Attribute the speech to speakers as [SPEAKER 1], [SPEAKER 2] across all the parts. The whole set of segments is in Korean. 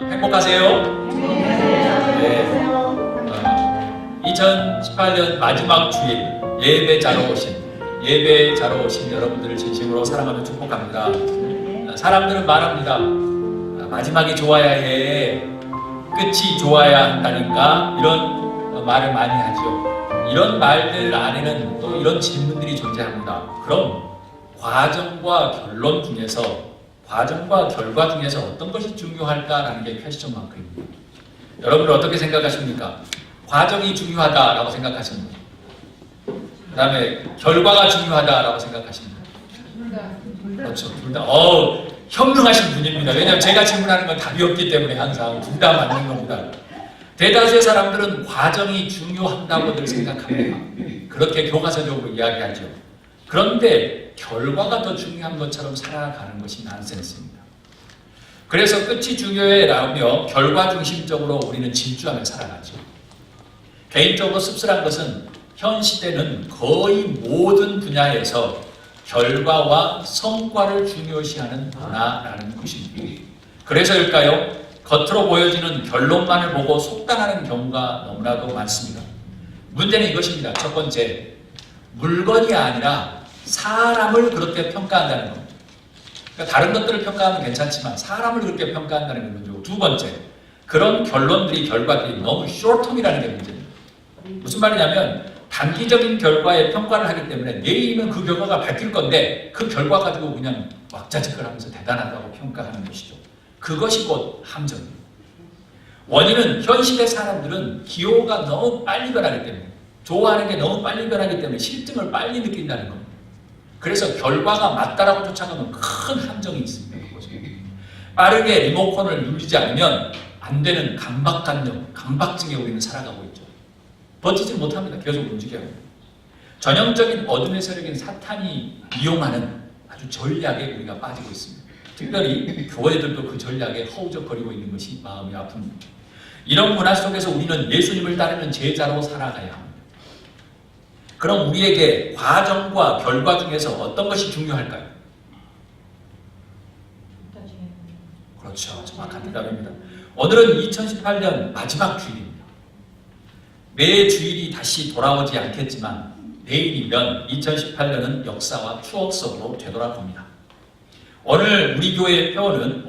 [SPEAKER 1] 행복하세요? 네. 2018년 마지막 주일 예배자로 오신 여러분들을 진심으로 사랑하며 축복합니다. 사람들은 말합니다. 마지막이 좋아야 해, 끝이 좋아야 한다니까, 이런 말을 많이 하죠. 이런 말들 안에는 또 이런 질문들이 존재합니다. 그럼 과정과 결론 중에서, 과정과 결과 중에서 어떤 것이 중요할까라는 게 퀘스천 마크입니다. 여러분들 어떻게 생각하십니까? 과정이 중요하다라고 생각하십니까? 그 다음에 결과가 중요하다라고 생각하십니까? 그렇죠. 둘 다. 현명하신 분입니다. 왜냐하면 제가 질문하는 건 답이 없기 때문에 항상 둘 다 맞는 겁니다. 대다수의 사람들은 과정이 중요하다고들 생각합니다. 그렇게 교과서적으로 이야기하죠. 그런데 결과가 더 중요한 것처럼 살아가는 것이 난센스입니다. 그래서 끝이 중요해라며 결과 중심적으로 우리는 질주하며 살아가죠. 개인적으로 씁쓸한 것은 현 시대는 거의 모든 분야에서 결과와 성과를 중요시하는 문화라는 것입니다. 그래서일까요? 겉으로 보여지는 결론만을 보고 속단하는 경우가 너무나도 많습니다. 문제는 이것입니다. 첫 번째, 물건이 아니라 사람을 그렇게 평가한다는 겁니다. 그러니까 다른 것들을 평가하면 괜찮지만 사람을 그렇게 평가한다는 게 문제고, 두 번째, 그런 결론들이, 결과들이 너무 숏텀이라는 게 문제입니다. 무슨 말이냐면 단기적인 결과에 평가를 하기 때문에 내일이면 그 결과가 바뀔 건데 그 결과 가지고 그냥 왁자지껄하면서 대단하다고 평가하는 것이죠. 그것이 곧 함정입니다. 원인은 현 시대 사람들은 기호가 너무 빨리 변하기 때문에, 좋아하는 게 너무 빨리 변하기 때문에 실증을 빨리 느낀다는 겁니다. 그래서 결과가 맞다라고 쫓아가면 큰 함정이 있습니다. 빠르게 리모컨을 누르지 않으면 안 되는 강박증에 우리는 살아가고 있죠. 버티지 못합니다. 계속 움직여야 합니다. 전형적인 어둠의 세력인 사탄이 이용하는 아주 전략에 우리가 빠지고 있습니다. 특별히 교회들도 그 전략에 허우적거리고 있는 것이 마음이 아픕니다. 이런 문화 속에서 우리는 예수님을 따르는 제자로 살아가야 합니다. 그럼 우리에게 과정과 결과 중에서 어떤 것이 중요할까요? 그렇죠. 정확한 대답입니다. 오늘은 2018년 마지막 주일입니다. 매 주일이 다시 돌아오지 않겠지만 내일이면 2018년은 역사와 추억 속으로 되돌아갑니다. 올해 우리 교회의 표어는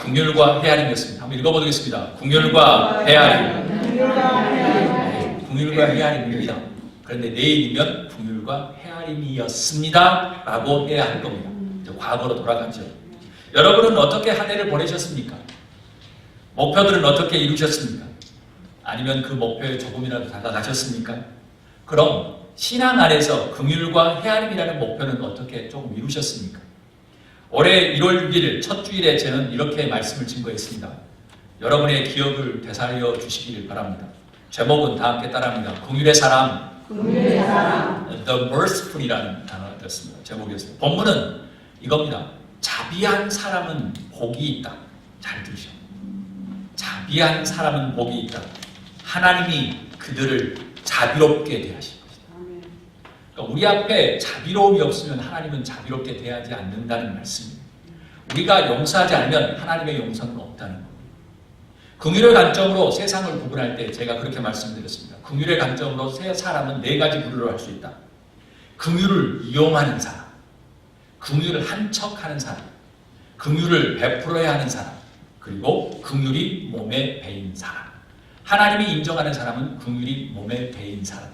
[SPEAKER 1] 긍휼과 헤아림이었습니다. 한번 읽어보겠습니다. 긍휼과 헤아림. 긍휼과 헤아림입니다. 그런데 내일이면 긍휼과 헤아림이었습니다 라고 해야 할 겁니다. 과거로 돌아가죠. 여러분은 어떻게 한 해를 보내셨습니까? 목표들은 어떻게 이루셨습니까? 아니면 그 목표에 조금이라도 다가가셨습니까? 그럼 신앙 안에서 긍휼과 헤아림이라는 목표는 어떻게 조금 이루셨습니까? 올해 1월 6일 첫 주일에 저는 이렇게 말씀을 증거했습니다. 여러분의 기억을 되살려 주시길 바랍니다. 제목은 다 함께 따라합니다. 긍휼의 사람, The Merciful이라는 단어였습니다. 제목이었습니다. 본문은 이겁니다. 자비한 사람은 복이 있다. 잘 들으셔. 자비한 사람은 복이 있다. 하나님이 그들을 자비롭게 대하실 것이다. 그러니까 우리 앞에 자비로움이 없으면 하나님은 자비롭게 대하지 않는다는 말씀입니다. 우리가 용서하지 않으면 하나님의 용서는 없다는 겁니다. 긍휼의 관점으로 세상을 구분할 때 제가 그렇게 말씀드렸습니다. 긍휼의 관점으로 세 사람은 네 가지 분류를 할 수 있다. 긍휼을 이용하는 사람, 긍휼을 한척하는 사람, 긍휼을 베풀어야 하는 사람, 그리고 긍휼이 몸에 배인 사람. 하나님이 인정하는 사람은 긍휼이 몸에 배인 사람.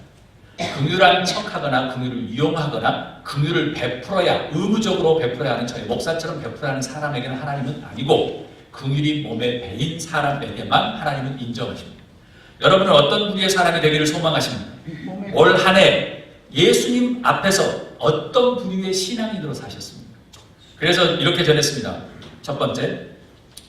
[SPEAKER 1] 긍휼한 척하거나 긍휼을 이용하거나 긍휼을 베풀어야, 의무적으로 베풀어야 하는, 저희 목사처럼 베풀어야 하는 사람에게는 하나님은 아니고 긍휼이 몸에 배인 사람에게만 하나님은 인정하십니다. 여러분은 어떤 부류의 사람이 되기를 소망하십니까? 올 한 해 예수님 앞에서 어떤 부류의 신앙인으로 사셨습니까? 그래서 이렇게 전했습니다. 첫 번째,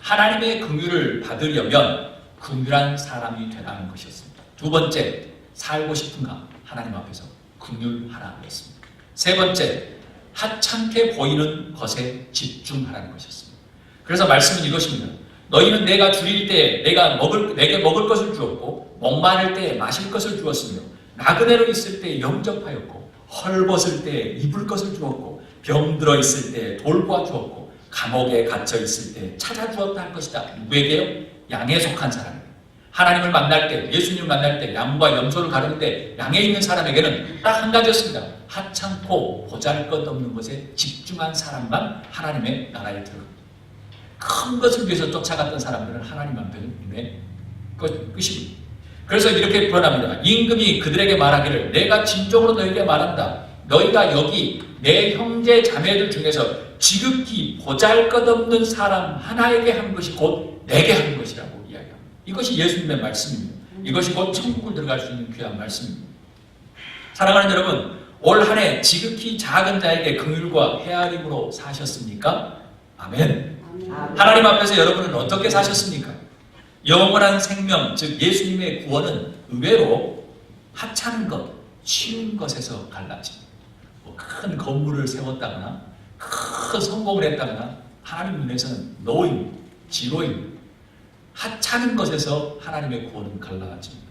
[SPEAKER 1] 하나님의 긍휼을 받으려면 긍휼한 사람이 되라는 것이었습니다. 두 번째, 살고 싶은가? 하나님 앞에서 긍휼하라였습니다. 세 번째, 하찮게 보이는 것에 집중하라는 것이었습니다. 그래서 말씀은 이것입니다. 너희는 내가 줄일 때 내게 먹을 것을 주었고, 목마를 때 마실 것을 주었으며, 나그네로 있을 때 영접하였고, 헐벗을 때 입을 것을 주었고, 병들어 있을 때 돌보아 주었고, 감옥에 갇혀 있을 때 찾아주었다 할 것이다. 누구에게요? 양에 속한 사람에게. 하나님을 만날 때, 예수님을 만날 때, 양과 염소를 가를 때 양에 있는 사람에게는 딱 한 가지였습니다. 하찮고 보잘것없는 것에 집중한 사람만 하나님의 나라에 들어갑니다. 큰 것을 위해서 쫓아갔던 사람들은 하나님 앞에 눈에 끝입니다. 그래서 이렇게 표현합니다. 임금이 그들에게 말하기를 내가 진정으로 너희에게 말한다. 너희가 여기 내 형제 자매들 중에서 지극히 보잘것없는 사람 하나에게 한 것이 곧 내게 한 것이라고 이야기합니다. 이것이 예수님의 말씀입니다. 이것이 곧 천국을 들어갈 수 있는 귀한 말씀입니다. 사랑하는 여러분, 올 한 해 지극히 작은 자에게 긍휼과 헤아림으로 사셨습니까? 아멘. 하나님 앞에서 여러분은 어떻게 사셨습니까? 영원한 생명, 즉 예수님의 구원은 의외로 하찮은 것, 쉬운 것에서 갈라집니다. 큰 건물을 세웠다거나 큰 성공을 했다거나 하나님 눈에서는 노임, 지로임, 하찮은 것에서 하나님의 구원은 갈라집니다.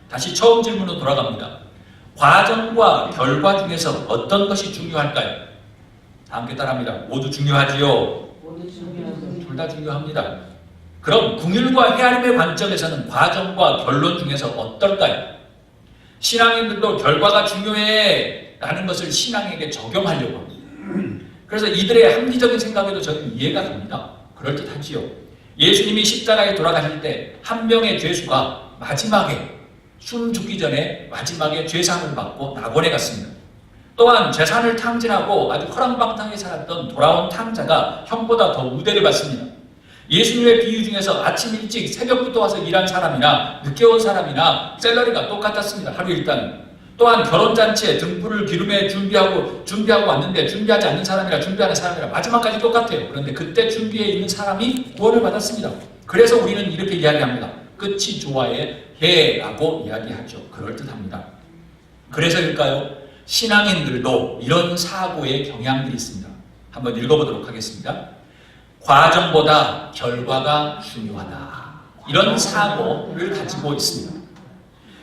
[SPEAKER 1] 다시 처음 질문으로 돌아갑니다. 과정과 결과 중에서 어떤 것이 중요할까요? 다 함께 따라합니다. 모두 중요하지요. 둘 다 중요합니다. 그럼 긍휼과 헤아림의 관점에서는 과정과 결론 중에서 어떨까요? 신앙인들도 결과가 중요해 라는 것을 신앙에게 적용하려고 합니다. 그래서 이들의 합리적인 생각에도 저는 이해가 갑니다. 그럴듯하지요. 예수님이 십자가에 돌아가실 때 한 명의 죄수가 마지막에 숨 죽기 전에 마지막에 죄사함을 받고 낙원에 갔습니다. 또한 재산을 탕진하고 아주 허랑방탕하게 살았던 돌아온 탕자가 형보다 더 우대를 받습니다. 예수님의 비유 중에서 아침 일찍 새벽부터 와서 일한 사람이나 늦게 온 사람이나 샐러리가 똑같았습니다. 하루 일당. 또한 결혼잔치에 등불을 기름에 준비하고 왔는데 준비하지 않는 사람이나 준비하는 사람이나 마지막까지 똑같아요. 그런데 그때 준비해 있는 사람이 구원을 받았습니다. 그래서 우리는 이렇게 이야기합니다. 끝이 좋아해 라고 이야기하죠. 그럴듯합니다. 그래서일까요? 신앙인들도 이런 사고의 경향들이 있습니다. 한번 읽어보도록 하겠습니다. 과정보다 결과가 중요하다. 이런 사고를 가지고 있습니다.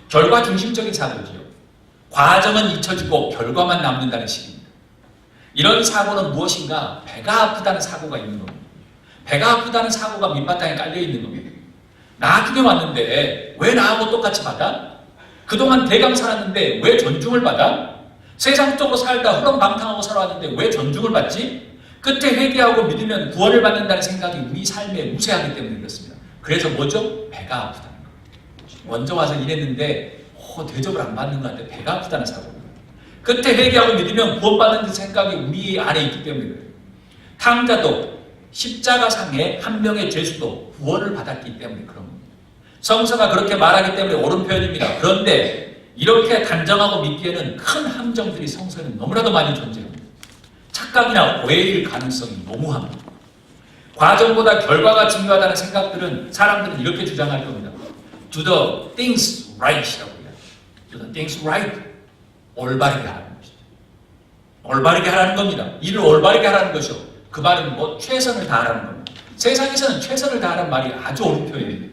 [SPEAKER 1] 결과 중심적인 사고지요. 과정은 잊혀지고 결과만 남는다는 식입니다. 이런 사고는 무엇인가? 배가 아프다는 사고가 있는 겁니다. 배가 아프다는 사고가 밑바탕에 깔려 있는 겁니다. 나중에 왔는데 왜 나하고 똑같이 받아? 그동안 대강 살았는데 왜 존중을 받아? 세상적으로 살다 허렁방탕하고 살아왔는데 왜 존중을 받지? 끝에 회개하고 믿으면 구원을 받는다는 생각이 우리 삶에 무세하기 때문에 그렇습니다. 그래서 뭐죠? 배가 아프다는 거예요. 먼저 와서 일했는데 대접을 안 받는 것 같아. 배가 아프다는 사고입니다. 끝에 회개하고 믿으면 구원받는 생각이 우리 안에 있기 때문에 그래요. 탕자도 십자가상에 한 명의 죄수도 구원을 받았기 때문에 그런 겁니다. 성서가 그렇게 말하기 때문에 옳은 표현입니다. 그런데 이렇게 단정하고 믿기에는 큰 함정들이 성서에는 너무나도 많이 존재합니다. 착각이나 오해일 가능성이 너무합니다. 과정보다 결과가 중요하다는 생각들은 사람들은 이렇게 주장할 겁니다. Do the things right이라고 해요. Do the things right. 올바르게 하라는 것이죠. 올바르게 하라는 겁니다. 일을 올바르게 하라는 것이죠. 그 말은 최선을 다하라는 겁니다. 세상에서는 최선을 다하라는 말이 아주 옳은 표현입니다.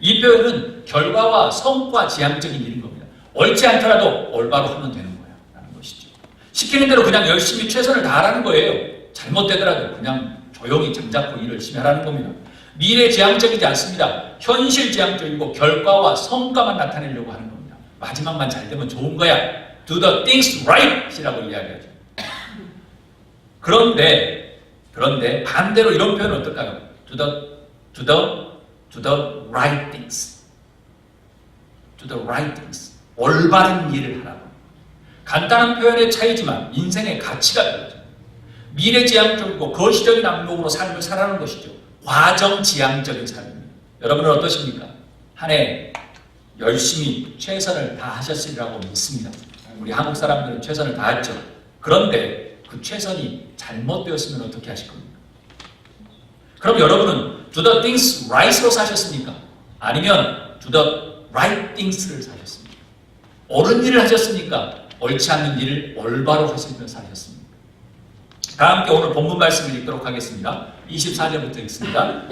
[SPEAKER 1] 이 표현은 결과와 성과 지향적인 일인 겁니다. 옳지 않더라도 올바로 하면 되는 거야 라는 것이죠. 시키는 대로 그냥 열심히 최선을 다하라는 거예요. 잘못되더라도 그냥 조용히 잠자코 일을 열심히 하라는 겁니다. 미래지향적이지 않습니다. 현실지향적이고 결과와 성과만 나타내려고 하는 겁니다. 마지막만 잘 되면 좋은 거야. Do the things right 이라고 이야기하죠. 그런데 반대로 이런 표현은 어떨까요? Do the right things. Do the right things. 올바른 일을 하라고. 간단한 표현의 차이지만 인생의 가치가 달라져. 미래지향적이고 거시적인 압력으로 삶을 살아가는 것이죠. 과정지향적인 삶입니다. 여러분은 어떠십니까? 한 해 열심히 최선을 다하셨으리라고 믿습니다. 우리 한국 사람들은 최선을 다했죠. 그런데 그 최선이 잘못되었으면 어떻게 하실 겁니까? 그럼 여러분은 do the things right으로 사셨습니까? 아니면 do the right things를 사셨습니까? 옳은 일을 하셨습니까? 옳지 않는 일을 올바로 하시면서 사셨습니까? 다 함께 오늘 본문 말씀을 읽도록 하겠습니다. 24절부터 읽습니다.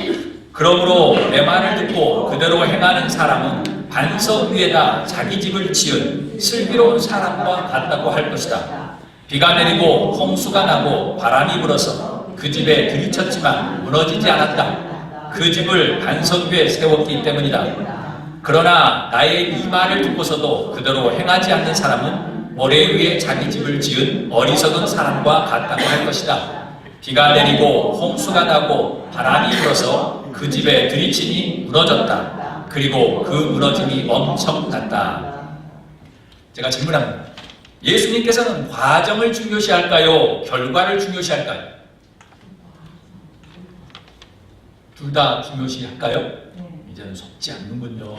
[SPEAKER 1] 그러므로 내 말을 듣고 그대로 행하는 사람은 반석 위에다 자기 집을 지은 슬기로운 사람과 같다고 할 것이다. 비가 내리고 홍수가 나고 바람이 불어서 그 집에 들이쳤지만 무너지지 않았다. 그 집을 반석 위에 세웠기 때문이다. 그러나 나의 이 말을 듣고서도 그대로 행하지 않는 사람은 모래 위에 자기 집을 지은 어리석은 사람과 같다고 할 것이다. 비가 내리고 홍수가 나고 바람이 불어서 그 집에 들이치니 무너졌다. 그리고 그 무너짐이 엄청났다. 제가 질문합니다. 예수님께서는 과정을 중요시할까요? 결과를 중요시할까요? 둘 다 중요시할까요? 이제는 속지 않는군요.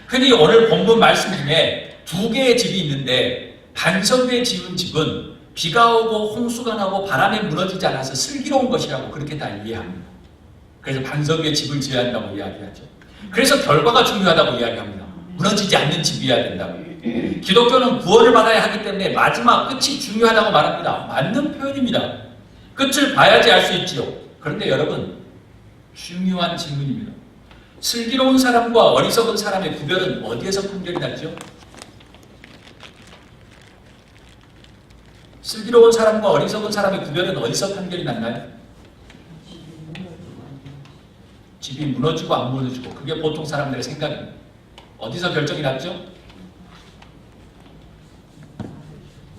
[SPEAKER 1] 흔히 오늘 본문 말씀 중에 두 개의 집이 있는데 반석 위에 지은 집은 비가 오고 홍수가 나고 바람에 무너지지 않아서 슬기로운 것이라고 그렇게 다 이해합니다. 그래서 반석 위에 집을 지어야 한다고 이야기하죠. 그래서 결과가 중요하다고 이야기합니다. 무너지지 않는 집이어야 된다고. 기독교는 구원을 받아야 하기 때문에 마지막 끝이 중요하다고 말합니다. 맞는 표현입니다. 끝을 봐야지 알 수 있지요. 그런데 여러분, 중요한 질문입니다. 슬기로운 사람과 어리석은 사람의 구별은 어디에서 판결이 났죠? 슬기로운 사람과 어리석은 사람의 구별은 어디서 판결이 났나요? 집이 무너지고 안 무너지고, 그게 보통 사람들의 생각입니다. 어디서 결정이 났죠?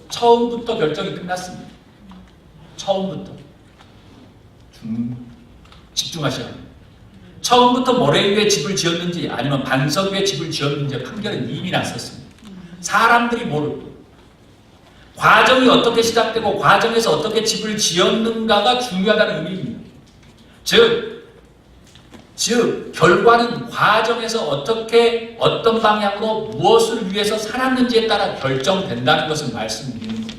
[SPEAKER 1] 처음부터 결정이 끝났습니다. 처음부터. 집중하셔야 합니다. 처음부터 모래 위에 집을 지었는지 아니면 반석 위에 집을 지었는지 판결은 이미 났었습니다. 사람들이 모르고 과정이 어떻게 시작되고 과정에서 어떻게 집을 지었는가가 중요하다는 의미입니다. 즉 결과는 과정에서 어떻게 어떤 방향으로 무엇을 위해서 살았는지에 따라 결정된다는 것을 말씀드리는 겁니다.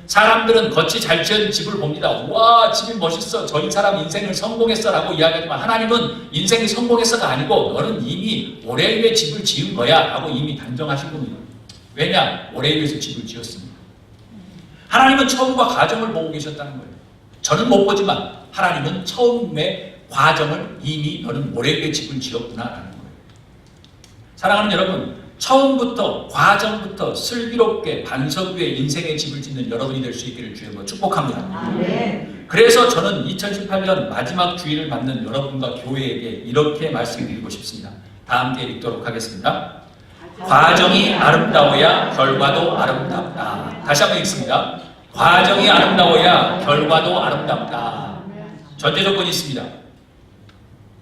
[SPEAKER 1] 사람들은 겉이 잘 지은 집을 봅니다. 와, 집이 멋있어. 저 이 사람 인생을 성공했어 라고 이야기하지만 하나님은 인생이 성공했어가 아니고 너는 이미 모래 위에 집을 지은 거야 라고 이미 단정하신 겁니다. 왜냐? 모래 위에서 집을 지었습니다. 하나님은 처음과 과정을 보고 계셨다는 거예요. 저는 못 보지만 하나님은 처음에 과정을 이미 너는 모래 위에 집을 지었구나라는 거예요. 사랑하는 여러분, 처음부터 과정부터 슬기롭게 반석 위에 인생의 집을 짓는 여러분이 될 수 있기를 주님으로 축복합니다. 아멘. 그래서 저는 2018년 마지막 주일을 맞는 여러분과 교회에게 이렇게 말씀드리고 싶습니다. 다 함께 읽도록 하겠습니다. 과정이 아름다워야 결과도 아름답다. 다시 한번 읽습니다. 과정이 아름다워야 결과도 아름답다. 전제 조건이 있습니다.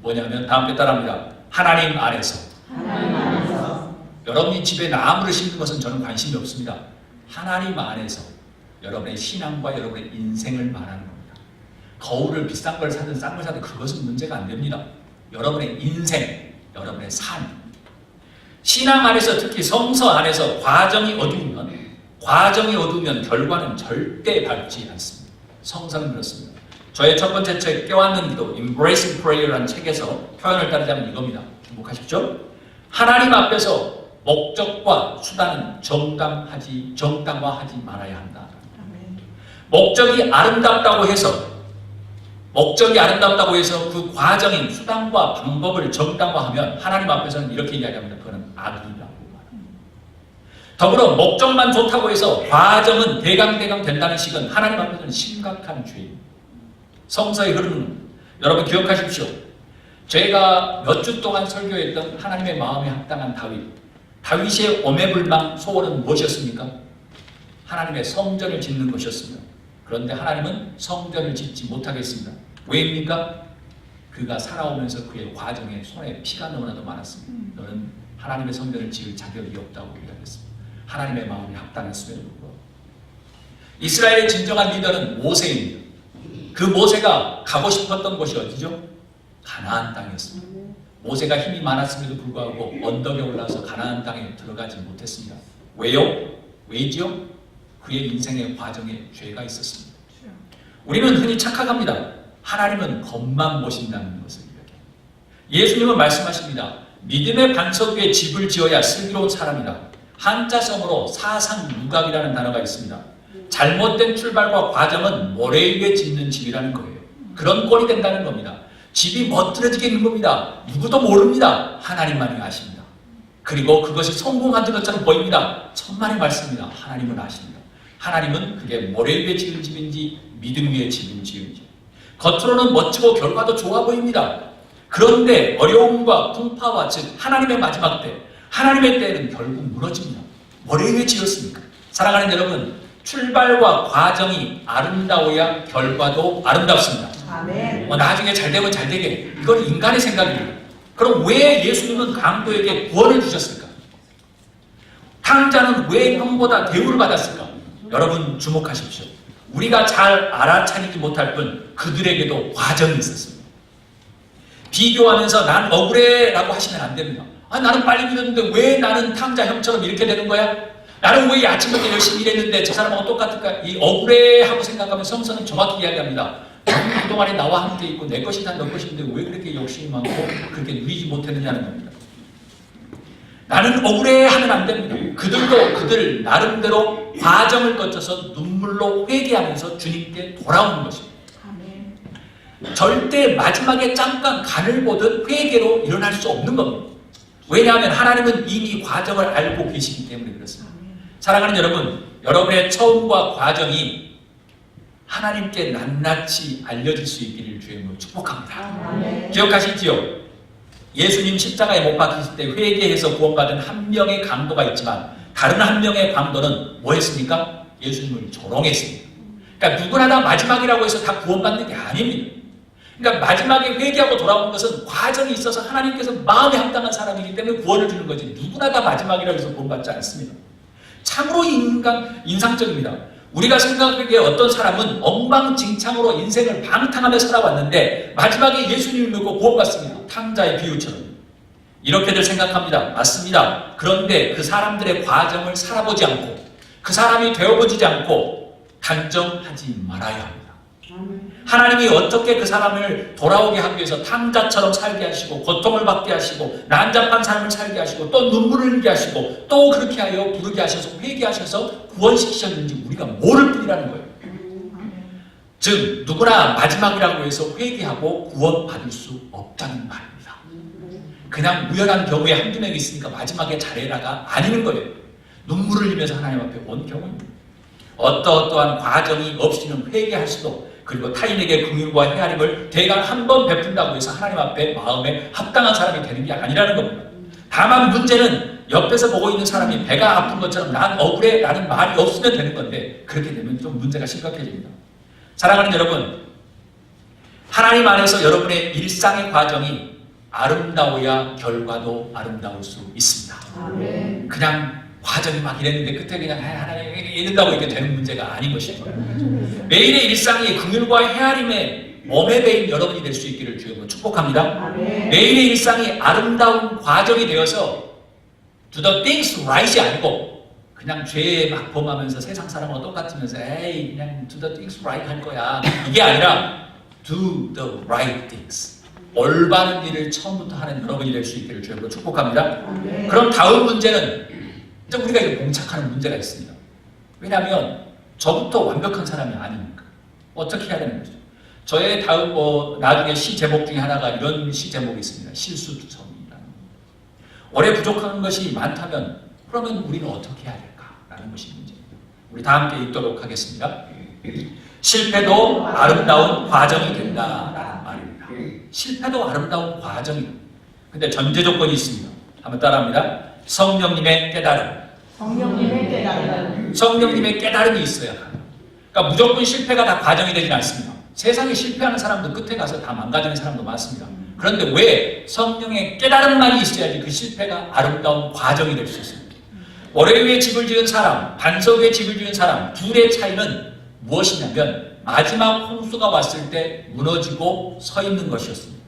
[SPEAKER 1] 뭐냐면 다 함께 따라합니다. 하나님 안에서. 여러분이 집에 나무를 심는 것은 저는 관심이 없습니다. 하나님 안에서 여러분의 신앙과 여러분의 인생을 말하는 겁니다. 거울을 비싼 걸 사든 싼 걸 사든 그것은 문제가 안 됩니다. 여러분의 인생, 여러분의 삶. 신앙 안에서 특히 성서 안에서 과정이 어두우면 결과는 절대 밝지 않습니다. 성서는 그렇습니다. 저의 첫 번째 책 깨닫는 기도 Embracing Prayer라는 책에서 표현을 따르자면 이겁니다. 주목하십시오. 하나님 앞에서 목적과 수단은 정당화하지 말아야 한다. 목적이 아름답다고 해서 그 과정인 수단과 방법을 정당화하면 하나님 앞에서는 이렇게 이야기합니다. 그거는 악이라고 말합니다. 더불어 목적만 좋다고 해서 과정은 대강 된다는 식은 하나님 앞에서는 심각한 죄입니다. 성서의 흐름은 여러분 기억하십시오. 제가 몇 주 동안 설교했던 하나님의 마음에 합당한 다윗의 오매불망 소원은 무엇이었습니까? 하나님의 성전을 짓는 것이었습니다. 그런데 하나님은 성전을 짓지 못하겠습니다. 왜입니까? 그가 살아오면서 그의 과정에 손에 피가 너무나도 많았습니다. 너는 하나님의 성전을 지을 자격이 없다고 이야기했습니다. 하나님의 마음이 합당했음에도 불구하고. 이스라엘의 진정한 리더는 모세입니다. 그 모세가 가고 싶었던 곳이 어디죠? 가나안 땅이었습니다. 모세가 힘이 많았음에도 불구하고 언덕에 올라서 가나안 땅에 들어가지 못했습니다. 왜요? 왜지요? 그의 인생의 과정에 죄가 있었습니다. 우리는 흔히 착각합니다. 하나님은 겉만 보신다는 것을 이야기합니다. 예수님은 말씀하십니다. 믿음의 반석 위에 집을 지어야 슬기로운 사람이다. 한자성어로 사상유각이라는 단어가 있습니다. 잘못된 출발과 과정은 모래 위에 짓는 집이라는 거예요. 그런 꼴이 된다는 겁니다. 집이 멋들어지게 있는 겁니다. 누구도 모릅니다. 하나님만이 아십니다. 그리고 그것이 성공한 것처럼 보입니다. 천만의 말씀입니다. 하나님은 아십니다. 하나님은 그게 모래 위에 지은 집인지 믿음 위에 지은 집인지 겉으로는 멋지고 결과도 좋아 보입니다. 그런데 어려움과 풍파와 즉 하나님의 마지막 때, 하나님의 때는 결국 무너집니다. 모래 위에 지었습니까? 사랑하는 여러분, 출발과 과정이 아름다워야 결과도 아름답습니다.
[SPEAKER 2] 아멘.
[SPEAKER 1] 나중에 잘 되면 잘 되게, 이건 인간의 생각입니다. 그럼 왜 예수님은 강도에게 구원을 주셨을까? 탕자는 왜 형보다 대우를 받았을까? 여러분 주목하십시오. 우리가 잘 알아차리지 못할 뿐 그들에게도 과정이 있었습니다. 비교하면서 난 억울해 라고 하시면 안 됩니다. 나는 빨리 믿었는데 왜 나는 탕자 형처럼 이렇게 되는 거야? 나는 왜 아침부터 열심히 일했는데 저 사람하고 똑같을까? 이 억울해 하고 생각하면 성서는 정확히 이야기합니다. 그동안에 나와 함께 있고 내 것이 다 너 것인데 왜 그렇게 욕심이 많고 그렇게 누리지 못했느냐는 겁니다. 나는 억울해 하면 안 됩니다. 그들도 그들 나름대로 과정을 거쳐서 눈물로 회개하면서 주님께 돌아오는 것입니다. 절대 마지막에 잠깐 간을 보듯 회개로 일어날 수 없는 겁니다. 왜냐하면 하나님은 이미 과정을 알고 계시기 때문에 그렇습니다. 사랑하는 여러분, 여러분의 처음과 과정이 하나님께 낱낱이 알려질 수 있기를 주의 이름으로 축복합니다. 기억하시지요? 예수님 십자가에 못 박히실 때 회개해서 구원받은 한 명의 강도가 있지만 다른 한 명의 강도는 뭐 했습니까? 예수님을 조롱했습니다. 그러니까 누구나 다 마지막이라고 해서 다 구원받는 게 아닙니다. 그러니까 마지막에 회개하고 돌아오는 것은 과정이 있어서 하나님께서 마음에 합당한 사람이기 때문에 구원을 주는 거지 누구나 다 마지막이라고 해서 구원받지 않습니다. 참으로 인상적입니다. 우리가 생각하기에 어떤 사람은 엉망진창으로 인생을 방탕하며 살아왔는데 마지막에 예수님을 믿고 구원받습니다. 탕자의 비유처럼. 이렇게들 생각합니다. 맞습니다. 그런데 그 사람들의 과정을 살아보지 않고 그 사람이 되어보지 않고 단정하지 말아야 합니다. 하나님이 어떻게 그 사람을 돌아오게 하기 위해서 탕자처럼 살게 하시고 고통을 받게 하시고 난잡한 삶을 살게 하시고 또 눈물을 흘리게 하시고 또 그렇게 하여 부르게 하셔서 회개하셔서 구원시키셨는지 우리가 모를 뿐이라는 거예요. 즉 누구나 마지막이라고 해서 회개하고 구원받을 수 없다는 말입니다. 그냥 우연한 경우에 한두 명이 있으니까 마지막에 잘해라가 아니는 거예요. 눈물을 흘리면서 하나님 앞에 온 경우입니다. 어떠한 과정이 없이는 회개할 수도 그리고 타인에게 긍휼과 헤아림을 대강 한 번 베푼다고 해서 하나님 앞에 마음에 합당한 사람이 되는 게 아니라는 겁니다. 다만 문제는 옆에서 보고 있는 사람이 배가 아픈 것처럼 난 억울해 라는 말이 없으면 되는 건데 그렇게 되면 좀 문제가 심각해집니다. 사랑하는 여러분, 하나님 안에서 여러분의 일상의 과정이 아름다워야 결과도 아름다울 수 있습니다. 그냥 과정이 막 이랬는데 끝에 그냥 하나님 이런다고 이렇게 되는 문제가 아닌 것이죠. 매일의 일상이 긍휼과 헤아림의 몸에 배인 여러분이 될 수 있기를 주여 축복합니다. 매일의 일상이 아름다운 과정이 되어서 do the things right이 아니고 그냥 죄에 막 범하면서 세상 사람하고 똑같으면서 에이 그냥 do the things right 할 거야 이게 아니라 do the right things 올바른 일을 처음부터 하는 여러분이 될 수 있기를 주여 축복합니다. 그럼 다음 문제는 이제 우리가 이제 봉착하는 문제가 있습니다. 왜냐하면 저부터 완벽한 사람이 아니니까 어떻게 해야 되는 거죠? 저의 다음 나중에 시 제목 중에 하나가 이런 시 제목이 있습니다. 실수투성이라는 올해 부족한 것이 많다면 그러면 우리는 어떻게 해야 될까라는 것이 문제입니다. 우리 다 함께 읽도록 하겠습니다. 실패도 아름다운 과정이 된다라는 말입니다. 실패도 아름다운 과정이다. 근데 전제 조건이 있습니다. 한번 따라합니다. 성령님의 깨달음.
[SPEAKER 2] 성령님의 깨달음.
[SPEAKER 1] 성령님의 깨달음이 있어야 합니다. 그러니까 무조건 실패가 다 과정이 되진 않습니다. 세상에 실패하는 사람도 끝에 가서 다 망가지는 사람도 많습니다. 그런데 왜 성령의 깨달음만이 있어야지 그 실패가 아름다운 과정이 될 수 있습니다. 모래 위에 집을 지은 사람, 반석 위에 집을 지은 사람 둘의 차이는 무엇이냐면 마지막 홍수가 왔을 때 무너지고 서 있는 것이었습니다.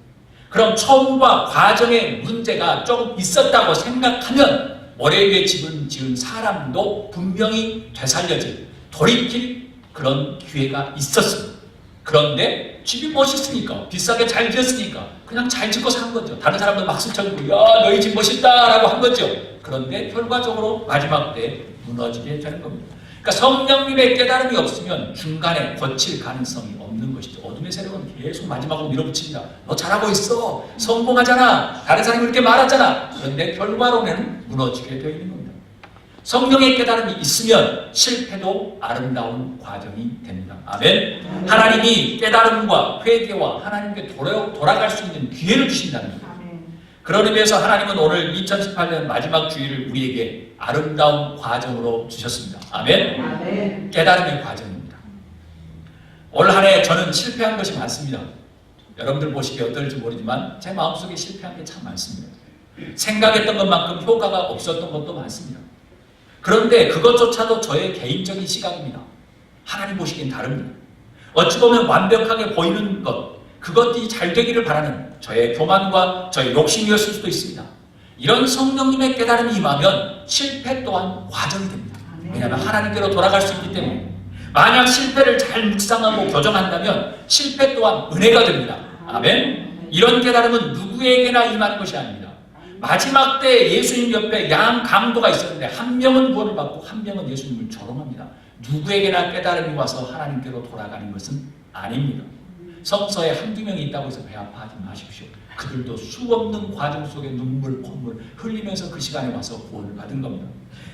[SPEAKER 1] 그럼 처음과 과정의 문제가 조금 있었다고 생각하면 모래 위에 집을 지은 사람도 분명히 되살려질, 돌이킬 그런 기회가 있었습니다. 그런데 집이 멋있으니까, 비싸게 잘 지었으니까 그냥 잘 짓고 산 거죠. 다른 사람들 박수 쳐주고 야 너희 집 멋있다 라고 한 거죠. 그런데 결과적으로 마지막 때 무너지게 되는 겁니다. 그러니까 성령님의 깨달음이 없으면 중간에 고칠 가능성이 없는 것이죠. 어둠의 세력은 계속 마지막으로 밀어붙입니다. 너 잘하고 있어. 성공하잖아. 다른 사람이 그렇게 말하잖아. 그런데 결과론에는 무너지게 되어 있는 겁니다. 성령의 깨달음이 있으면 실패도 아름다운 과정이 됩니다. 아멘. 하나님이 깨달음과 회개와 하나님께 돌아갈 수 있는 기회를 주신다는 거예요. 그런 의미에서 하나님은 오늘 2018년 마지막 주일을 우리에게 아름다운 과정으로 주셨습니다. 아멘. 깨달음의 과정입니다. 올 한 해 저는 실패한 것이 많습니다. 여러분들 보시기에 어떨지 모르지만 제 마음속에 실패한 게 참 많습니다. 생각했던 것만큼 효과가 없었던 것도 많습니다. 그런데 그것조차도 저의 개인적인 시각입니다. 하나님 보시기엔 다릅니다. 어찌 보면 완벽하게 보이는 것, 그것이 잘 되기를 바라는 저의 교만과 저의 욕심이었을 수도 있습니다. 이런 성령님의 깨달음이 임하면 실패 또한 과정이 됩니다. 왜냐하면 하나님께로 돌아갈 수 있기 때문에. 만약 실패를 잘 묵상하고 교정한다면 실패 또한 은혜가 됩니다. 아멘. 이런 깨달음은 누구에게나 임하는 것이 아닙니다. 마지막 때 예수님 옆에 양 강도가 있었는데 한 명은 구원을 받고 한 명은 예수님을 조롱합니다. 누구에게나 깨달음이 와서 하나님께로 돌아가는 것은 아닙니다. 성서에 한두 명이 있다고 해서 배 아파하지 마십시오. 그들도 수없는 과정 속에 눈물, 콧물 흘리면서 그 시간에 와서 구원을 받은 겁니다.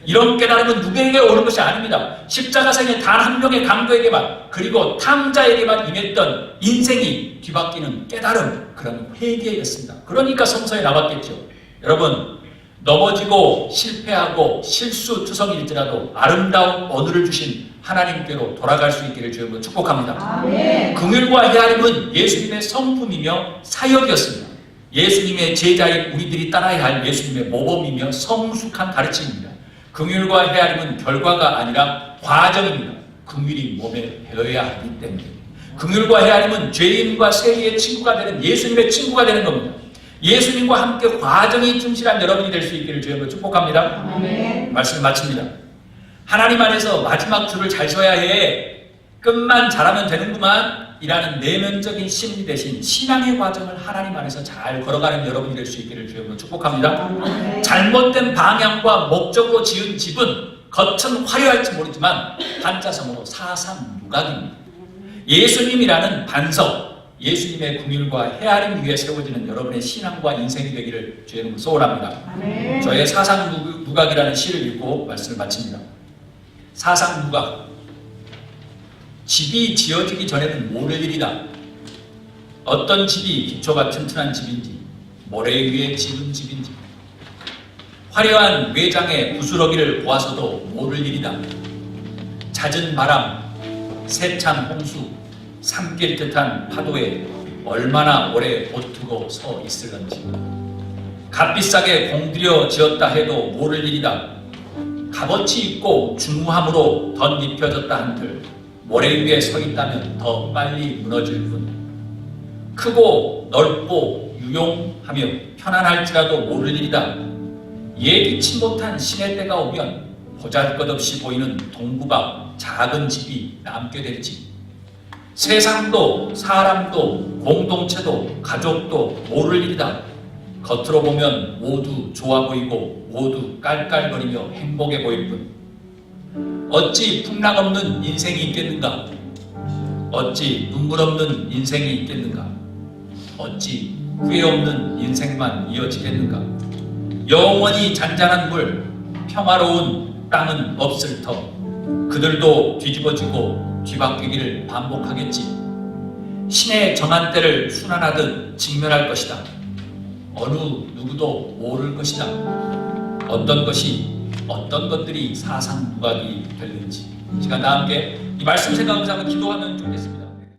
[SPEAKER 1] 이런 깨달음은 누구에게 오는 것이 아닙니다. 십자가상의 단 한 명의 강도에게만, 그리고 탕자에게만 임했던 인생이 뒤바뀌는 깨달음, 그런 회개였습니다. 그러니까 성서에 나왔겠죠. 여러분, 넘어지고 실패하고 실수투성일지라도 아름다운 오늘을 주신 하나님께로 돌아갈 수 있기를 주님으로 축복합니다. 아멘. 긍휼과 헤아림은 예수님의 성품이며 사역이었습니다. 예수님의 제자인 우리들이 따라야 할 예수님의 모범이며 성숙한 가르침입니다. 긍휼과 헤아림은 결과가 아니라 과정입니다. 긍휼이 몸에 배어야 하기 때문에. 긍휼과 헤아림은 죄인과 세리의 친구가 되는 예수님의 친구가 되는 겁니다. 예수님과 함께 과정이 충실한 여러분이 될 수 있기를 주님으로 축복합니다. 아멘. 말씀 마칩니다. 하나님 안에서 마지막 줄을 잘 서야 해. 끝만 잘하면 되는구만 이라는 내면적인 심리 대신 신앙의 과정을 하나님 안에서 잘 걸어가는 여러분이 될 수 있기를 주님으로 축복합니다. 잘못된 방향과 목적으로 지은 집은 겉은 화려할지 모르지만 한자성어로 사상무각입니다. 예수님이라는 반석, 예수님의 긍휼과 헤아림 위에 세워지는 여러분의 신앙과 인생이 되기를 주님으로 소원합니다. 저의 사상무각이라는 시를 읽고 말씀을 마칩니다. 사상무각. 집이 지어지기 전에는 모를 일이다. 어떤 집이 기초가 튼튼한 집인지, 모래 위에 지은 집인지, 화려한 외장의 부스러기를 보아서도 모를 일이다. 잦은 바람, 세찬 홍수, 삼킬 듯한 파도에 얼마나 오래 버티고 서 있을런지. 값비싸게 공들여 지었다 해도 모를 일이다. 값어치 있고 중후함으로 덧입혀졌다 한들 모래 위에 서 있다면 더 빨리 무너질 뿐. 크고 넓고 유용하며 편안할지라도 모를 일이다. 예기치 못한 신의 때가 오면 보잘것없이 보이는 동구박 작은 집이 남게 될지. 세상도 사람도 공동체도 가족도 모를 일이다. 겉으로 보면 모두 좋아 보이고 모두 깔깔거리며 행복해 보일 뿐. 어찌 풍랑 없는 인생이 있겠는가? 어찌 눈물 없는 인생이 있겠는가? 어찌 후회 없는 인생만 이어지겠는가? 영원히 잔잔한 물, 평화로운 땅은 없을 터. 그들도 뒤집어지고 뒤바뀌기를 반복하겠지. 신의 정한 때를 순환하듯 직면할 것이다. 어느 누구도 모를 것이다. 어떤 것들이 사상무각이 될는지. 시간 다 함께 이 말씀 생각하면서 한번 기도하면 좋겠습니다.